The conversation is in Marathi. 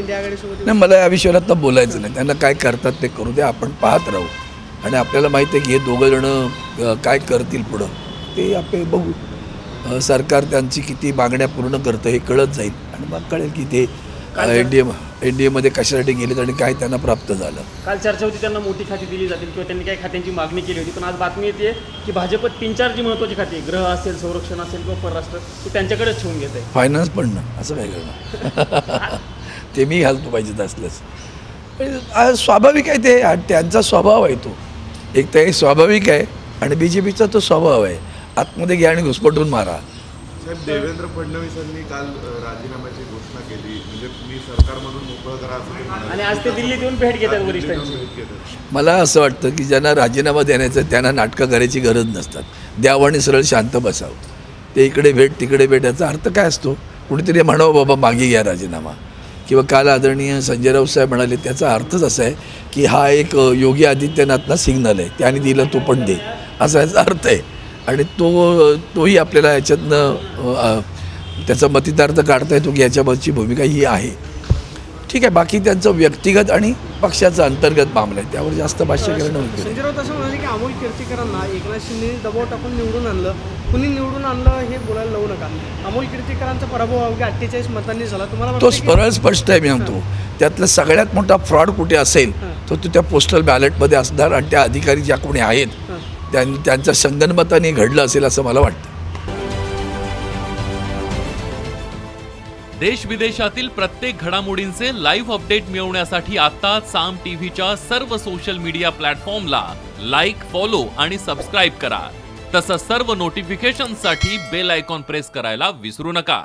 इंडिया आघाडीसोबत नाही, मला या विषयावर आता बोलायचं नाही. त्यांना काय करतात ते करू दे, आपण पाहत राहू. आणि आपल्याला माहिती आहे की हे दोघं जण काय करतील पुढं ते आपण बघू. सरकार त्यांची किती मागण्या पूर्ण करतं हे कळत जाईल आणि मग कळेल की ते एनडीएमध्ये कशासाठी गेलेत आणि काय त्यांना प्राप्त झालं. काल चर्चा होती त्यांना मोठी खाती दिली जातील किंवा त्यांनी काही खात्यांची मागणी केली होती, पण आज बातमी येते की भाजप 3-4 जी महत्त्वाची खाती, गृह असेल, संरक्षण असेल किंवा परराष्ट्र, ते त्यांच्याकडेच ठेवून घेत आहे. फायनान्स पण ना, असं काय करणार ते मी घालतो पाहिजेत असलंच. स्वाभाविक आहे ते, त्यांचा स्वभाव आहे तो. एक तर हे स्वाभाविक आहे आणि BJPचा तो स्वभाव आहे, आतमध्ये घ्या आणि घुसपटून मारा. साहेब, देवेंद्र फडणवीसांनी काल राजीनाम्याची घोषणा केली, म्हणजे मी सरकारमधून मोकळं करा असं ते म्हणाले. आणि आज ते दिल्लीत येऊन भेट घेतात वरिष्ठांची. मला असं वाटतं की ज्यांना राजीनामा देण्याचं त्यांना नाटकं करायची गरज नसतात. द्यावं आणि सरळ शांत बसावं. ते इकडे भेट तिकडे भेट याचा अर्थ काय असतो? कुणीतरी म्हणावं बाबा मागे घ्या राजीनामा. किंवा काल आदरणीय संजय राऊत साहेब म्हणाले, त्याचा अर्थच असा आहे की हा एक योगी आदित्यनाथना सिग्नल आहे, त्याने दिलं तो पण दे, असा याचा अर्थ आहे. आणि तोही आपल्याला याच्यातनं त्याचा मतितार्थ काढता येतो की याच्याबाबतची भूमिका ही आहे. ठीक आहे, बाकी त्यांचं व्यक्तिगत आणि पक्षाचा अंतर्गत मामला आहे, त्यावर जास्त भाष्य करणं होतं. संजय राऊत असं म्हणाले की अमोल कीर्तीकरांना एकनाथ शिंदे दबाव टाकून निवडून आणलं, कुणी निवडून आणलं हे बोलायला लावू नका. अमोल कीर्तीकरांचा पराभव अवघ्या 48 मतांनी झाला. तुम्हाला तो सरळ स्पष्ट आहे. मी म्हणतो त्यातला सगळ्यात मोठा फ्रॉड कुठे असेल तो त्या पोस्टल बॅलेटमध्ये असणार आणि त्या अधिकारी ज्या कोणी आहेत त्यांच्या संगनमताने घडलं असेल असं मला वाटतं. देश विदेशातील प्रत्येक घडामोडींचे लाईव्ह अपडेट मिळवण्यासाठी आता साम टीव्हीच्या सर्व सोशल मीडिया प्लॅटफॉर्मला लाईक, फॉलो आणि सबस्क्राईब करा. तसंच सर्व नोटिफिकेशनसाठी बेल आयकॉन प्रेस करायला विसरू नका.